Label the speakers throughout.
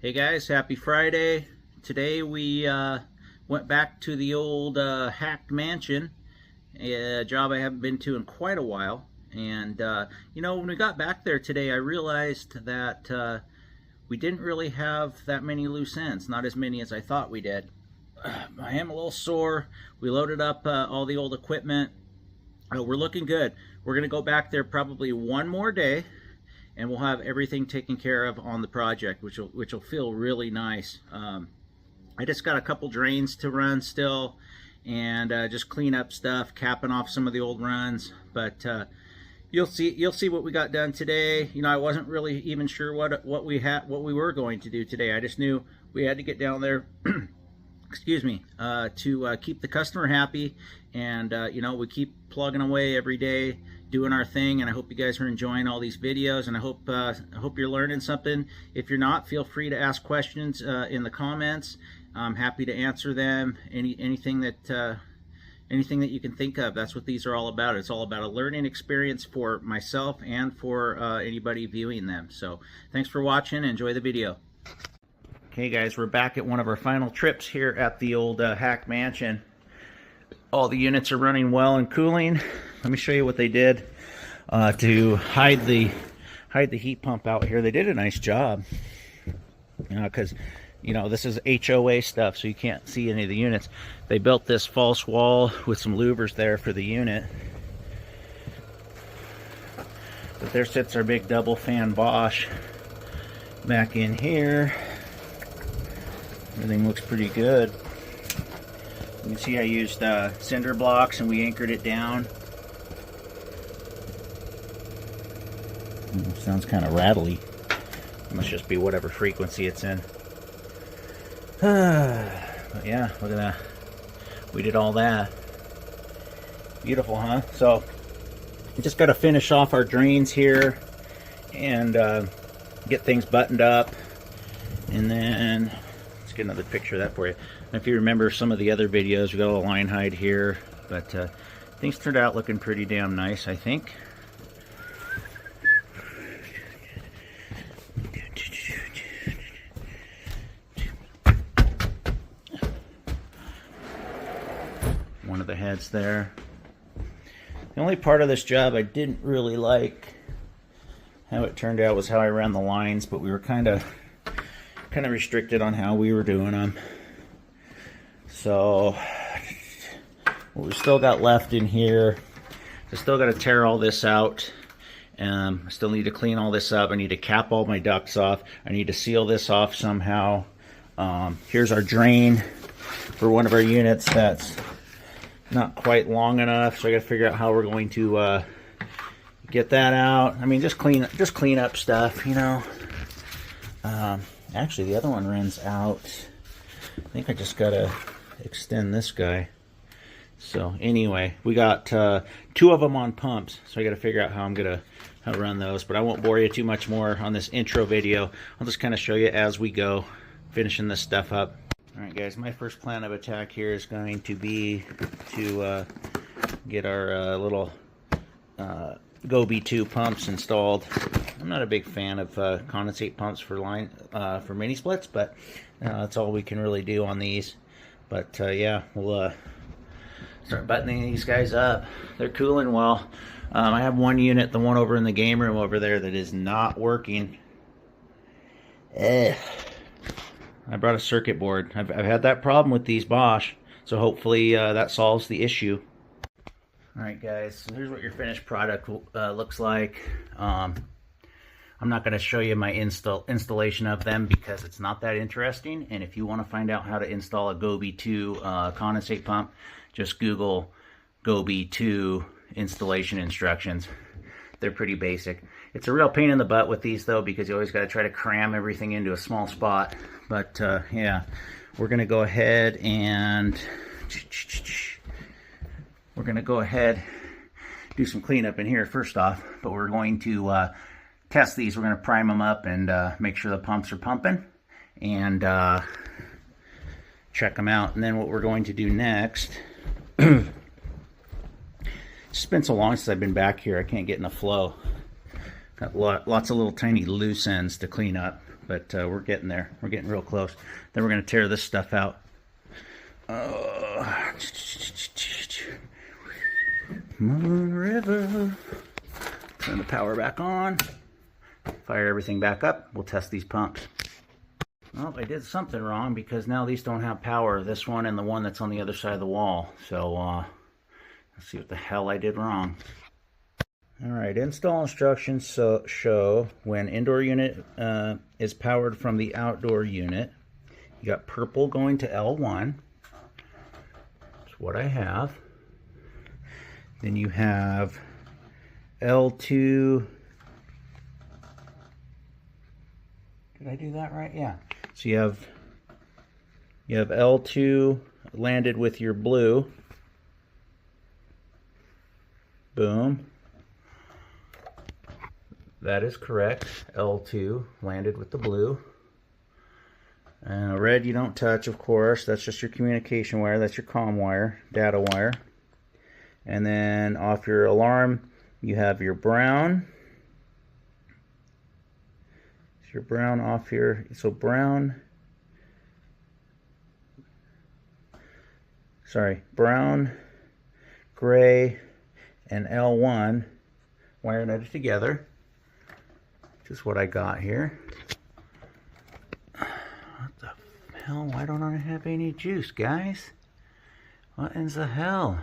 Speaker 1: Hey guys, happy Friday. Today we went back to the old hacked mansion, a job I haven't been to in quite a while. And when we got back there today, I realized that we didn't really have that many loose ends, not as many as I thought we did. I am a little sore. We loaded up all the old equipment. We're looking good. We're going to go back there probably one more day, and we'll have everything taken care of on the project, which will feel really nice. I just got a couple drains to run still, and just clean up stuff, capping off some of the old runs. But you'll see what we got done today. I wasn't really even sure what we were going to do today. I just knew we had to get down there. Excuse me, to keep the customer happy, and we keep plugging away every day, doing our thing. And I hope you guys are enjoying all these videos, and I hope you're learning something. If you're not, feel free to ask questions in the comments. I'm happy to answer them. Anything that you can think of. That's what these are all about. It's all about a learning experience for myself and for anybody viewing them. So thanks for watching. Enjoy the video. Okay guys, we're back at one of our final trips here at the old hack mansion. All the units are running well and cooling. Let me show you what they did to hide the heat pump out here. They did a nice job, because this is HOA stuff, so you can't see any of the units. They built this false wall with some louvers there for the unit. But there sits our big double fan Bosch back in here. Everything looks pretty good. You can see I used cinder blocks and we anchored it down. Sounds kind of rattly. It must just be whatever frequency it's in. But yeah, look at that. We did all that. Beautiful, huh? So, just got to finish off our drains here and get things buttoned up. And then let's get another picture of that for you. And if you remember some of the other videos, we got a line hide here, but things turned out looking pretty damn nice, I think. One of the heads there. The only part of this job I didn't really like how it turned out was how I ran the lines, but we were kind of restricted on how we were doing them. So what we still got left in here, I still got to tear all this out. I still need to clean all this up. I need to cap all my ducts off. I need to seal this off somehow. Here's our drain for one of our units that's not quite long enough, so I got to figure out how we're going to get that out. I mean, just clean up stuff, Actually, the other one runs out. I think I just gotta extend this guy. So anyway, we got two of them on pumps, so I gotta figure out how I'm gonna run those. But I won't bore you too much more on this intro video. I'll just kind of show you as we go, finishing this stuff up. All right, guys. My first plan of attack here is going to be to get our little Gobi 2 pumps installed. I'm not a big fan of condensate pumps for mini splits, but that's all we can really do on these. But yeah, we'll start buttoning these guys up. They're cooling well. I have one unit, the one over in the game room over there, that is not working. I brought a circuit board. I've had that problem with these Bosch, so hopefully that solves the issue. Alright guys, so here's what your finished product looks like. I'm not going to show you my installation of them because it's not that interesting. And if you want to find out how to install a Gobi 2 condensate pump, just Google Gobi 2 installation instructions. They're pretty basic. It's a real pain in the butt with these though, because you always got to try to cram everything into a small spot. But yeah, we're going to go ahead and do some cleanup in here first off, but we're going to test these. We're going to prime them up and make sure the pumps are pumping and check them out. And then what we're going to do next, it's been so long since I've been back here, I can't get in the flow. Got lots of little tiny loose ends to clean up, but we're getting there. We're getting real close. Then we're going to tear this stuff out. Moon River. Turn the power back on. Fire everything back up. We'll test these pumps. Well, I did something wrong because now these don't have power. This one and the one that's on the other side of the wall. So let's see what the hell I did wrong. Alright, install instructions show when indoor unit is powered from the outdoor unit. You got purple going to L1. That's what I have. Then you have L2. Did I do that right? Yeah. So you have L2 landed with your blue. Boom. That is correct. L2 landed with the blue. And red you don't touch, of course. That's just your communication wire. That's your comm wire, data wire. And then off your alarm, you have your brown. So your brown off here. So brown. Sorry, brown, gray, and L1 wiring it together. Just what I got here. What the hell? Why don't I have any juice, guys? What in the hell?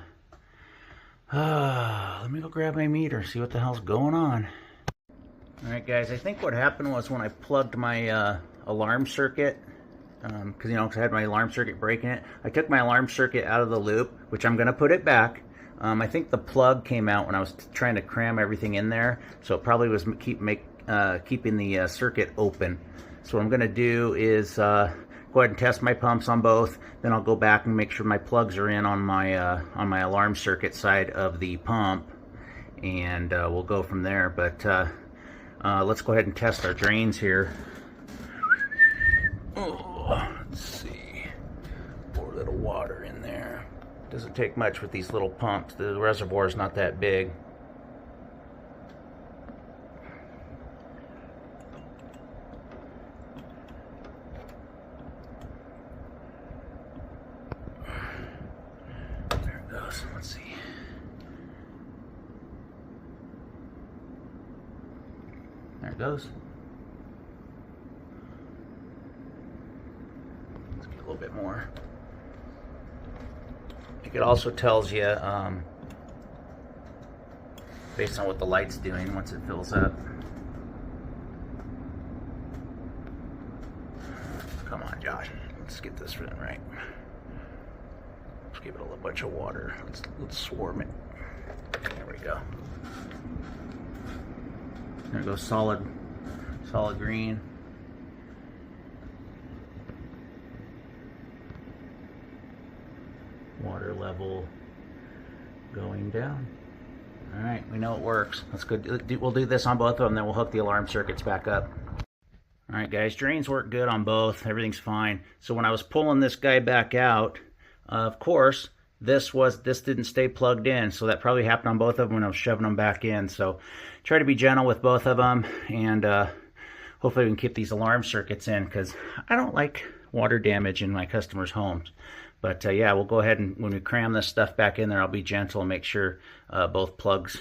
Speaker 1: Let me go grab my meter, see what the hell's going on. Alright guys, I think what happened was when I plugged my alarm circuit, because I had my alarm circuit breaking it, I took my alarm circuit out of the loop, which I'm going to put it back. I think the plug came out when I was trying to cram everything in there, so it probably was keeping the circuit open. So what I'm going to do is go ahead and test my pumps on both. Then I'll go back and make sure my plugs are in on my alarm circuit side of the pump, and we'll go from there. But let's go ahead and test our drains here. Oh, let's see. Pour a little water in there. Doesn't take much with these little pumps. The reservoir is not that big. There it goes. Let's see. There it goes. Let's get a little bit more. It also tells you, based on what the light's doing once it fills up. Come on, Josh. Let's get this running right. Let's give it a little bunch of water. Let's swarm it. There we go. There goes solid green. Water level going down. All right, we know it works. Let's go. We'll do this on both of them, then we'll hook the alarm circuits back up. All right, guys, drains work good on both. Everything's fine. So when I was pulling this guy back out, of course, this didn't stay plugged in, so that probably happened on both of them when I was shoving them back in. So try to be gentle with both of them, and hopefully we can keep these alarm circuits in, because I don't like water damage in my customers' homes. But yeah, we'll go ahead and when we cram this stuff back in there, I'll be gentle and make sure both plugs,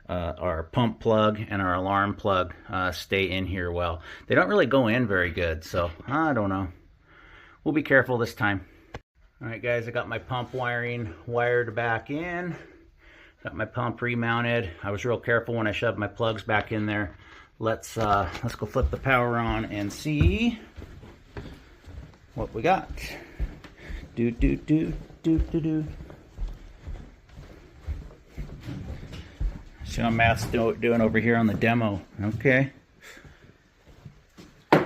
Speaker 1: our pump plug and our alarm plug, stay in here well. They don't really go in very good, so I don't know. We'll be careful this time. All right, guys, I got my pump wiring wired back in. Got my pump remounted. I was real careful when I shoved my plugs back in there. Let's go flip the power on and see what we got. Do. See how Matt's doing over here on the demo. Okay. You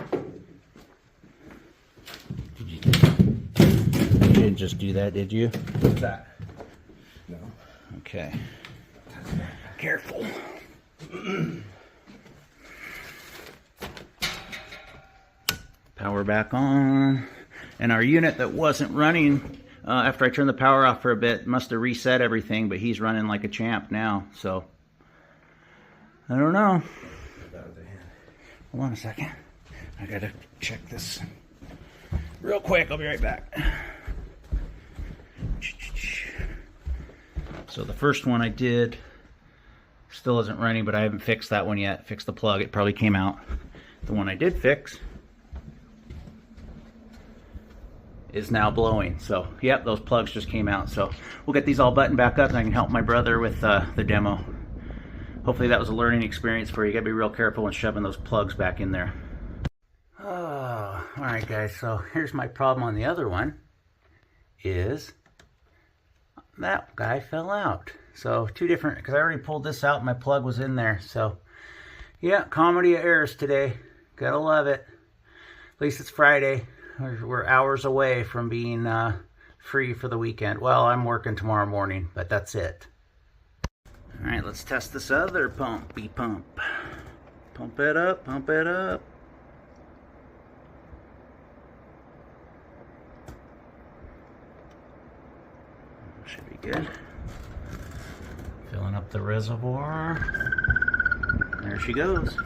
Speaker 1: didn't just do that, did you?
Speaker 2: What's that? No.
Speaker 1: Okay. Careful. Power back on. And our unit that wasn't running after I turned the power off for a bit must have reset everything, but he's running like a champ now. So I don't know. Hold on a second. I gotta check this real quick. I'll be right back. So the first one I did still isn't running, but I haven't fixed that one yet. Fixed the plug. It probably came out. The one I did fix is now blowing. So, yep, those plugs just came out. So we'll get these all buttoned back up and I can help my brother with the demo. Hopefully that was a learning experience for you. You gotta be real careful when shoving those plugs back in there. Oh, all right, guys. So here's my problem on the other one. Is that guy fell out. So two different, because I already pulled this out and my plug was in there. So yeah, comedy of errors today. Gotta love it. At least it's Friday. We're hours away from being free for the weekend. Well, I'm working tomorrow morning, but that's it. All right, let's test this other pumpy pump. Pump it up, pump it up. Should be good. Filling up the reservoir. There she goes.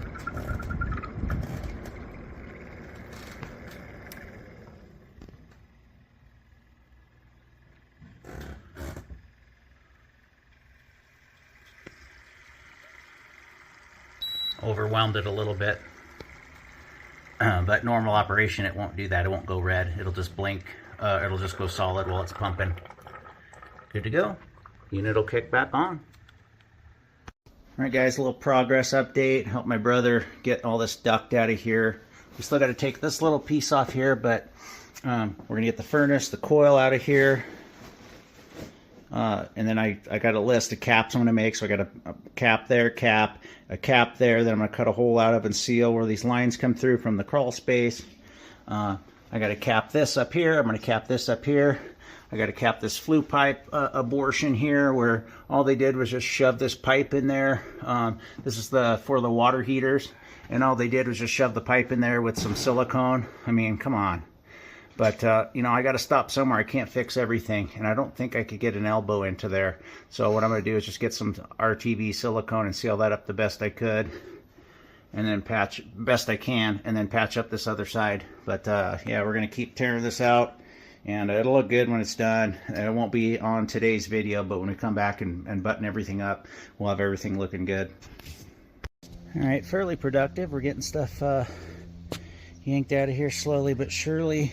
Speaker 1: Overwhelmed it a little bit, but normal operation it won't do that. It won't go red. It'll just blink. It'll just go solid while it's pumping. Good to go. Unit will kick back on. All right, guys, a little progress update. Help my brother get all this duct out of here. We still got to take this little piece off here, but we're gonna get the furnace, the coil out of here. And then I got a list of caps I'm going to make. So I got a cap there, a cap there. Then I'm going to cut a hole out of and seal where these lines come through from the crawl space. I got to cap this up here. I'm going to cap this up here. I got to cap this flue pipe abortion here where all they did was just shove this pipe in there. This is for the water heaters. And all they did was just shove the pipe in there with some silicone. I mean, come on. But, you know, I got to stop somewhere. I can't fix everything. And I don't think I could get an elbow into there. So what I'm going to do is just get some RTV silicone and seal that up the best I could. And then patch, best I can, and then patch up this other side. But, yeah, we're going to keep tearing this out. And it'll look good when it's done. And it won't be on today's video, but when we come back and button everything up, we'll have everything looking good. All right, fairly productive. We're getting stuff yanked out of here slowly but surely.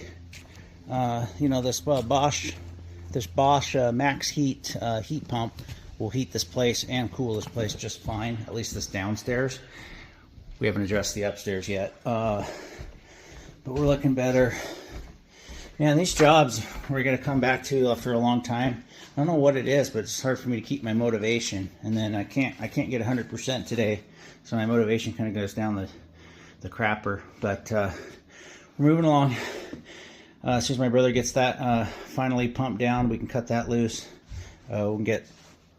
Speaker 1: You know, this Bosch max heat heat pump will heat this place and cool this place just fine, at least this downstairs. We haven't addressed the upstairs yet, but we're looking better. Man, these jobs we're going to come back to for a long time. I don't know what it is, but it's hard for me to keep my motivation, and then I can't get 100% today, so my motivation kind of goes down the crapper. But we're moving along. As soon as my brother gets that finally pumped down, we can cut that loose. We can get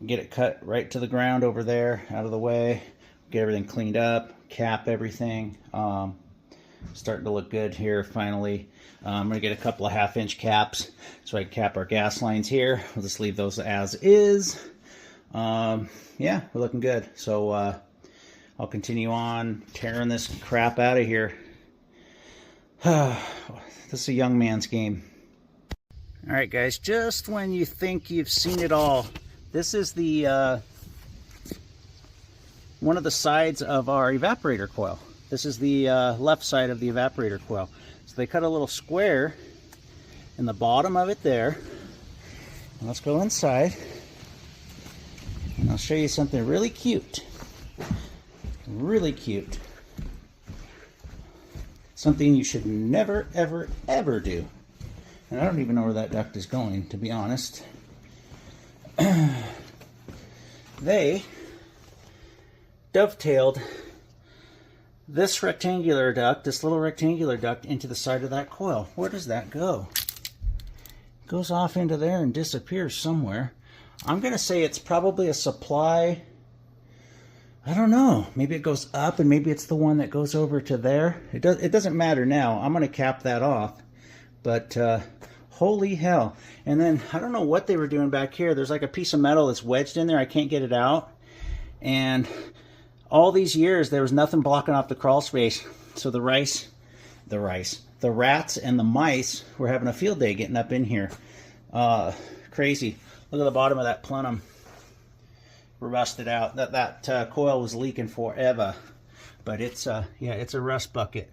Speaker 1: it cut right to the ground over there, out of the way. Get everything cleaned up, cap everything. Starting to look good here finally. I'm going to get a couple of 1/2-inch caps so I can cap our gas lines here. We'll just leave those as is. Yeah, we're looking good. So I'll continue on tearing this crap out of here. This is a young man's game. All right, guys, just when you think you've seen it all, this is the one of the sides of our evaporator coil. This is the left side of the evaporator coil. So they cut a little square in the bottom of it there. And let's go inside, and I'll show you something really cute. Really cute. Something you should never, ever, ever do. And I don't even know where that duct is going, to be honest. They dovetailed this rectangular duct, this little rectangular duct, into the side of that coil. Where does that go? It goes off into there and disappears somewhere. I'm going to say it's probably a supply. I don't know. Maybe it goes up, and maybe it's the one that goes over to there. It doesn't matter now. I'm going to cap that off. But holy hell. And then I don't know what they were doing back here. There's like a piece of metal that's wedged in there. I can't get it out. And all these years there was nothing blocking off the crawl space. So the rats and the mice were having a field day getting up in here. Crazy. Look at the bottom of that plenum. Rusted out. That coil was leaking forever. But it's yeah, it's a rust bucket.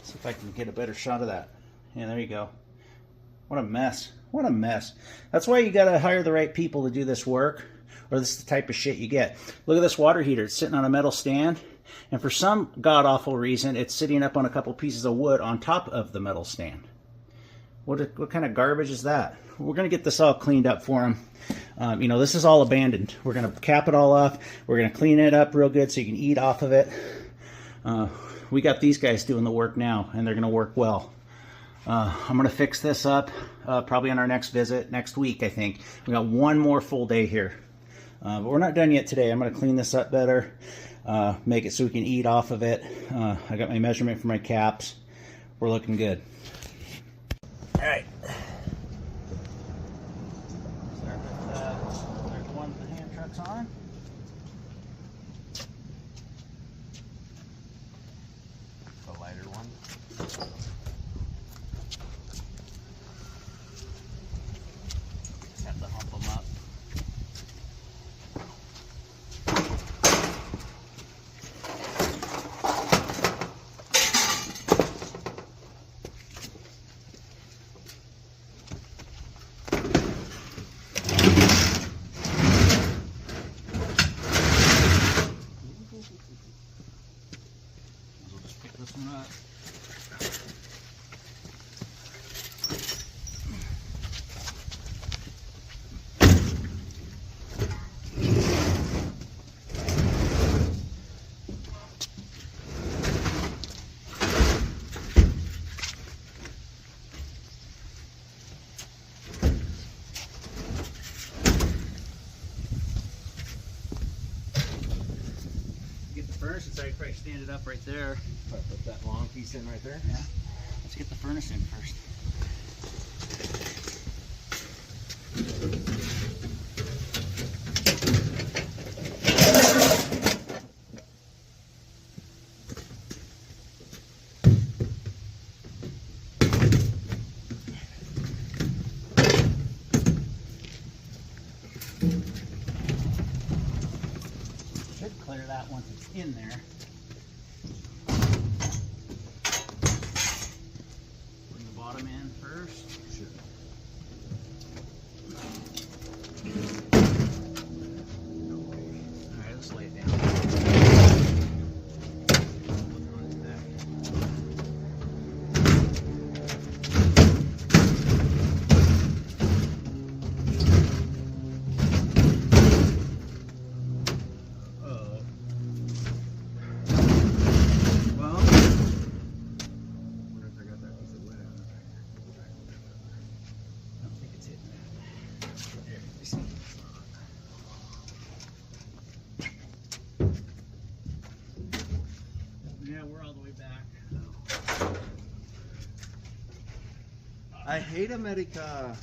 Speaker 1: See if I can get a better shot of that. Yeah, there you go. What a mess. What a mess. That's why you gotta hire the right people to do this work, or this is the type of shit you get. Look at this water heater. It's sitting on a metal stand, and for some god-awful reason, it's sitting up on a couple pieces of wood on top of the metal stand. What kind of garbage is that? We're gonna get this all cleaned up for them. You know, this is all abandoned. We're gonna cap it all off. We're gonna clean it up real good so you can eat off of it. We got these guys doing the work now, and they're gonna work well. I'm gonna fix this up probably on our next visit next week. I think we got one more full day here, but we're not done yet today. I'm gonna clean this up better, make it so we can eat off of it. I got my measurement for my caps. We're looking good. All right. Start with there's one the hand truck's on.
Speaker 2: The lighter one.
Speaker 1: Just have to hump them up. We'll just pick this one up. Get the furnace inside, you probably stand it up right there.
Speaker 2: If I put that long piece in right there.
Speaker 1: Yeah. Let's get the furnace in first. Should clear that once it's in there. Bring the bottom in first.
Speaker 2: Sure.
Speaker 1: Alright, let's lay it down. Well,
Speaker 2: Wonder if I got that piece of wood out.
Speaker 1: I don't think it's hitting that. There, let me see. Yeah, we're all the way back.
Speaker 2: I hate America.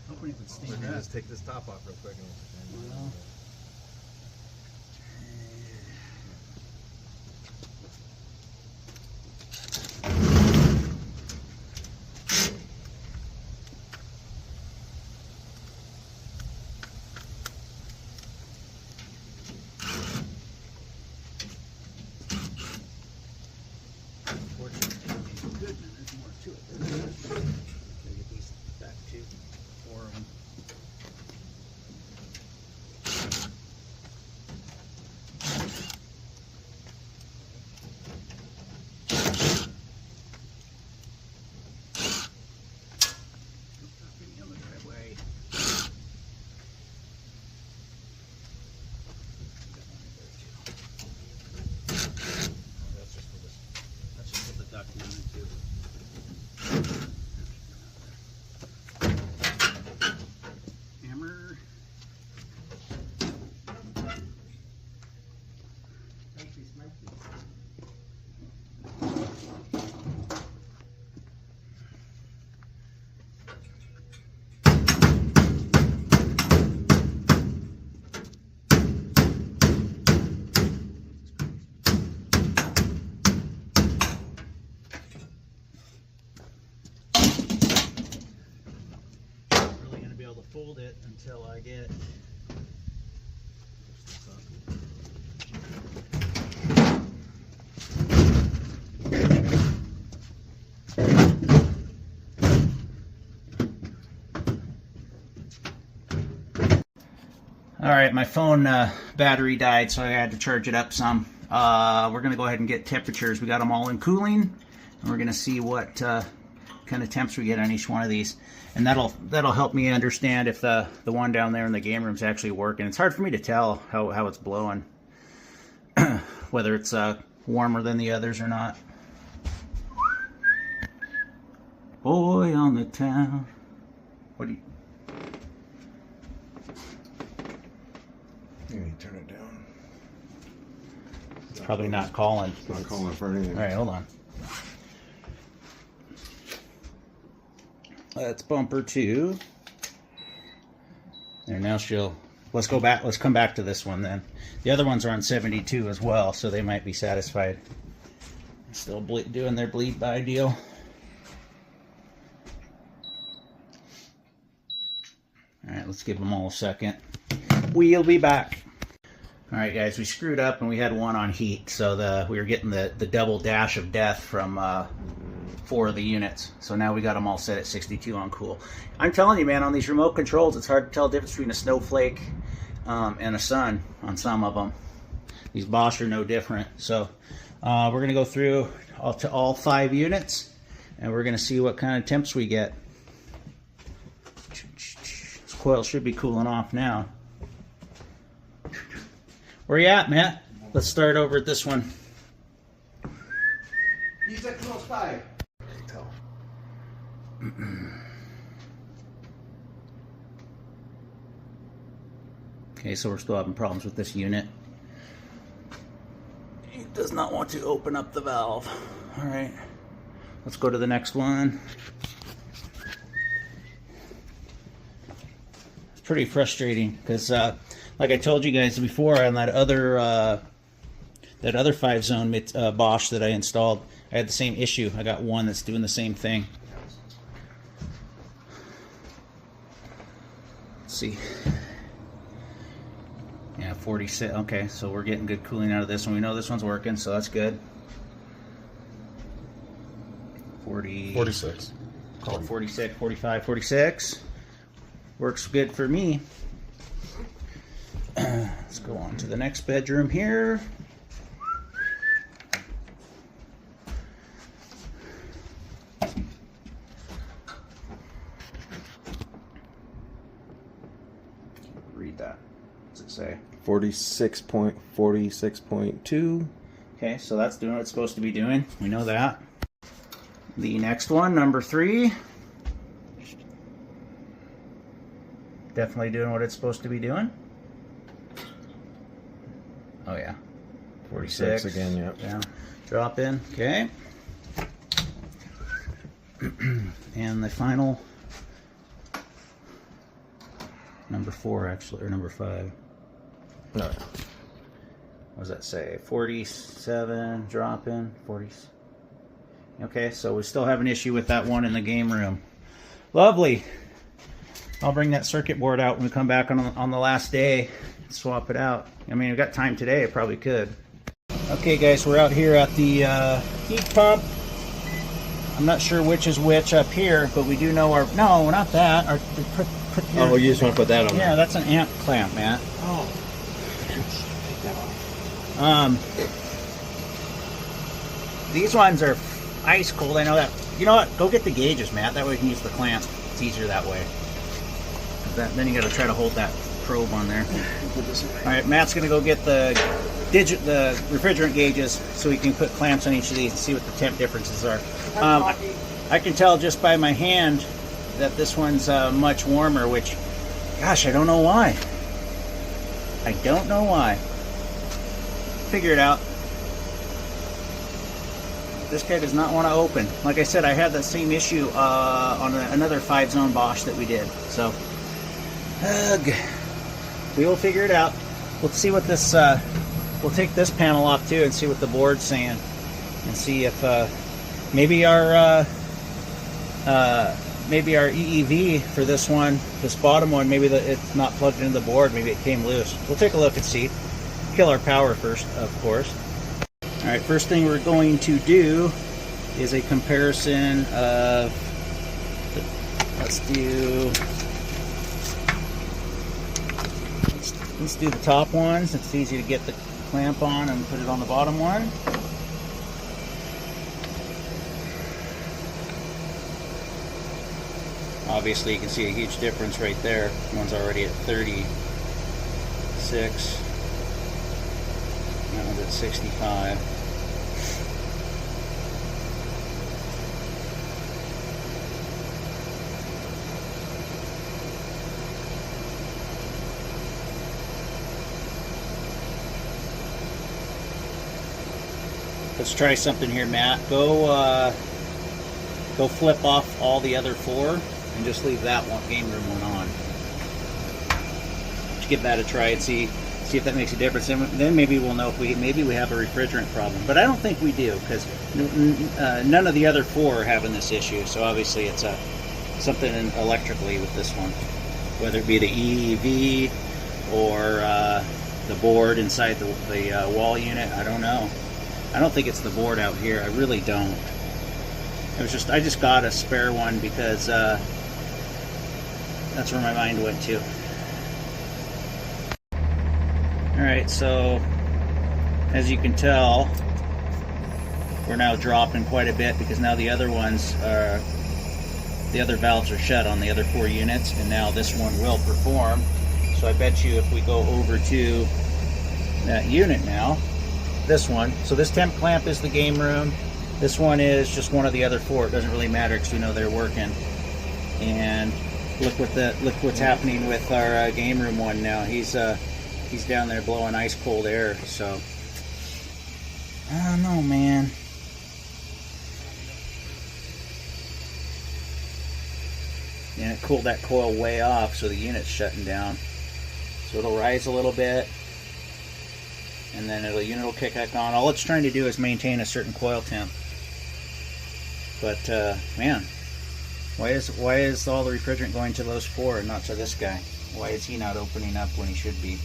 Speaker 1: Hoping it would
Speaker 2: We're
Speaker 1: stand
Speaker 2: gonna
Speaker 1: up.
Speaker 2: just take this top off real quick.
Speaker 1: Well. Unfortunately, good, but there's more to it. Gotta get these back too. Four of them. hold it until I get. All right, my phone battery died, so I had to charge it up some. We're gonna go ahead and get temperatures. We got them all in cooling, and we're gonna see what kind of temps we get on each one of these, and that'll help me understand if the one down there in the game room is actually working. It's hard for me to tell how it's blowing, whether it's warmer than the others or not. Boy on the town. What do you?
Speaker 2: You need to turn it down.
Speaker 1: It's probably not calling.
Speaker 2: It's not calling for anything.
Speaker 1: All right, hold on. Let's bumper 2. There, now she'll. Let's go back. Let's come back to this one then. The other ones are on 72 as well, so they might be satisfied. Still doing their bleed by deal. All right, let's give them all a second. We'll be back. All right, guys, we screwed up and we had one on heat, so we were getting the double dash of death from 4 of the units. So now we got them all set at 62 on cool. I'm telling you, man, on these remote controls, it's hard to tell the difference between a snowflake and a sun on some of them. These Bosch are no different. So we're going to go through all 5 units, and we're going to see what kind of temps we get. This coil should be cooling off now. Where you at, Matt? Let's start over at this one.
Speaker 2: Use that close by. Tell.
Speaker 1: Okay, so we're still having problems with this unit. It does not want to open up the valve. All right, let's go to the next one. It's pretty frustrating because, like I told you guys before, on that other 5-zone Bosch that I installed, I had the same issue. I got one that's doing the same thing. Let's see. Yeah, 46. Okay, so we're getting good cooling out of this one. We know this one's working, so that's good.
Speaker 2: 46.
Speaker 1: Call it 46, 45, 46. Works good for me. Let's go on to the next bedroom here. Read that. What's it say?
Speaker 2: 46.2.
Speaker 1: Okay, so that's doing what it's supposed to be doing. We know that. The next one, number 3. Definitely doing what it's supposed to be doing. Oh yeah, 46
Speaker 2: again. Yep.
Speaker 1: Yeah, drop in. Okay, and the final number 4, actually, or number 5.
Speaker 2: No.
Speaker 1: What does that say? 47 drop in. 40. Okay, so we still have an issue with that one in the game room. Lovely. I'll bring that circuit board out when we come back on the last day and swap it out. I mean, we've got time today, I probably could. Okay guys, we're out here at the heat pump. I'm not sure which is which up here, but we do know our, no, not that.
Speaker 2: Oh, you just want to put that on
Speaker 1: there? Yeah, that's an amp clamp, Matt.
Speaker 2: Oh. Take that off.
Speaker 1: These ones are ice cold, I know that. You know what, go get the gauges, Matt, that way we can use the clamp. It's easier that way. Then you got to try to hold that probe on there. All right, Matt's gonna go get the refrigerant gauges so we can put clamps on each of these and see what the temp differences are. I can tell just by my hand that this one's much warmer, which, gosh, I don't know why. I don't know why. Figure it out. This guy does not want to open. Like I said, I had that same issue on another 5-zone Bosch that we did. So, we will figure it out. Let's see what this. We'll take this panel off too and see what the board's saying, and see if maybe our maybe our EEV for this one, this bottom one, maybe it's not plugged into the board. Maybe it came loose. We'll take a look and see. Kill our power first, of course. All right, first thing we're going to do is a comparison of, let's do the top ones. It's easy to get the clamp on and put it on the bottom one. Obviously you can see a huge difference right there. One's already at 36. That one's at 65. Let's try something here, Matt. Go flip off all the other four and just leave that one game room one on. Let's give that a try and see if that makes a difference. And then maybe we'll know if we have a refrigerant problem. But I don't think we do, because none of the other four are having this issue. So obviously it's something electrically with this one, whether it be the EEV or the board inside the wall unit. I don't know. I don't think it's the board out here. I really don't. I just got a spare one because that's where my mind went to. Alright, so as you can tell, we're now dropping quite a bit because now the other ones are, the other valves are shut on the other four units, and now this one will perform. So I bet you if we go over to that unit now, this one, so this temp clamp is the game room. This one is just one of the other four. It doesn't really matter because we know they're working. And look what's happening with our game room one now. He's down there blowing ice cold air. So I don't know, man. And it cooled that coil way off, so the unit's shutting down. So it'll rise a little bit, and then the unit will kick back on. All it's trying to do is maintain a certain coil temp. But man, why is all the refrigerant going to those four and not to this guy? Why is he not opening up when he should be?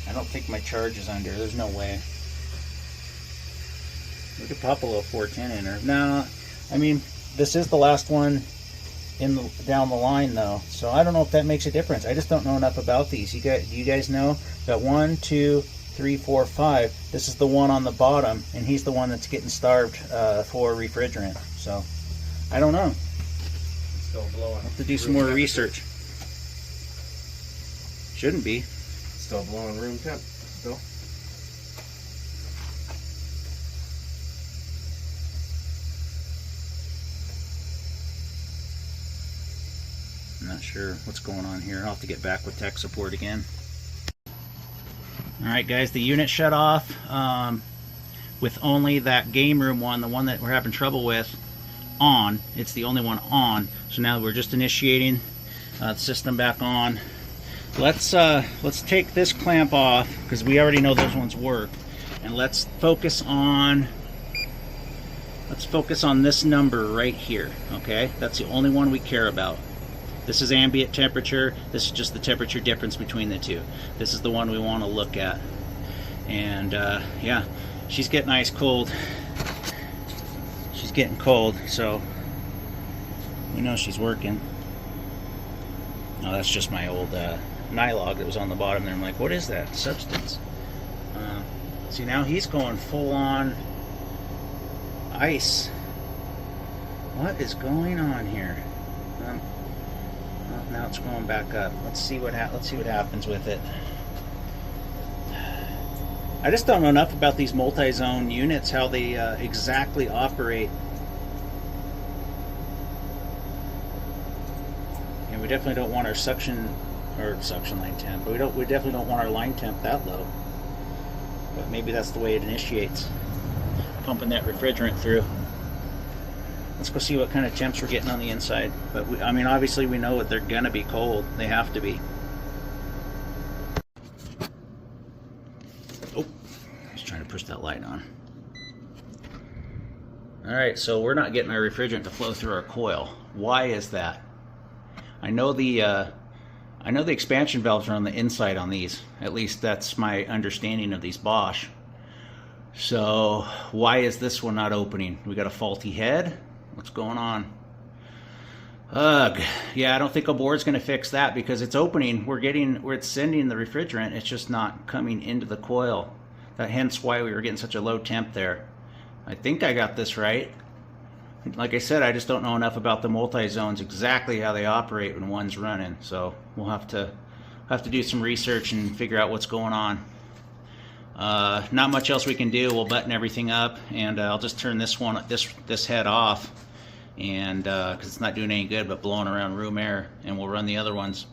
Speaker 1: I don't think my charge is under. There's no way. We could pop a little 410 in her. No, I mean, this is the last one down the line though, so I don't know if that makes a difference. I just don't know enough about these. Do you guys know? Got 1, 2, 3, 4, 5. This is the one on the bottom, and he's the one that's getting starved for refrigerant. So I don't know.
Speaker 2: It's still blowing.
Speaker 1: I'll have to do some more research. Shouldn't be.
Speaker 2: Still blowing room temp. Still.
Speaker 1: I'm not sure what's going on here. I'll have to get back with tech support again. Alright guys, the unit shut off with only that game room one, the one that we're having trouble with, on. It's the only one on. So now we're just initiating the system back on. Let's take this clamp off because we already know those ones work, and let's focus on this number right here. Okay, that's the only one we care about. This is ambient temperature. This is just the temperature difference between the two. This is the one we want to look at. And yeah, she's getting ice cold. She's getting cold, so we know she's working. Oh, that's just my old nylog that was on the bottom there. I'm like, what is that substance? See, now he's going full on ice. What is going on here? Now it's going back up. Let's see what happens with it. I just don't know enough about these multi-zone units, how they exactly operate. And we definitely don't want our suction line temp, but we definitely don't want our line temp that low. But maybe that's the way it initiates, pumping that refrigerant through. Let's go see what kind of temps we're getting on the inside. But I mean, obviously we know that they're gonna be cold. They have to be. Oh, I was trying to push that light on. All right, so we're not getting our refrigerant to flow through our coil. Why is that? I know the expansion valves are on the inside on these. At least that's my understanding of these Bosch. So why is this one not opening? We got a faulty head? What's going on? Ugh. Yeah, I don't think a board's going to fix that because it's opening. It's sending the refrigerant. It's just not coming into the coil. Hence why we were getting such a low temp there. I think I got this right. Like I said, I just don't know enough about the multi-zones, exactly how they operate when one's running. So we'll have to do some research and figure out what's going on. Not much else we can do. We'll button everything up, and I'll just turn this head off, and because it's not doing any good but blowing around room air, and we'll run the other ones.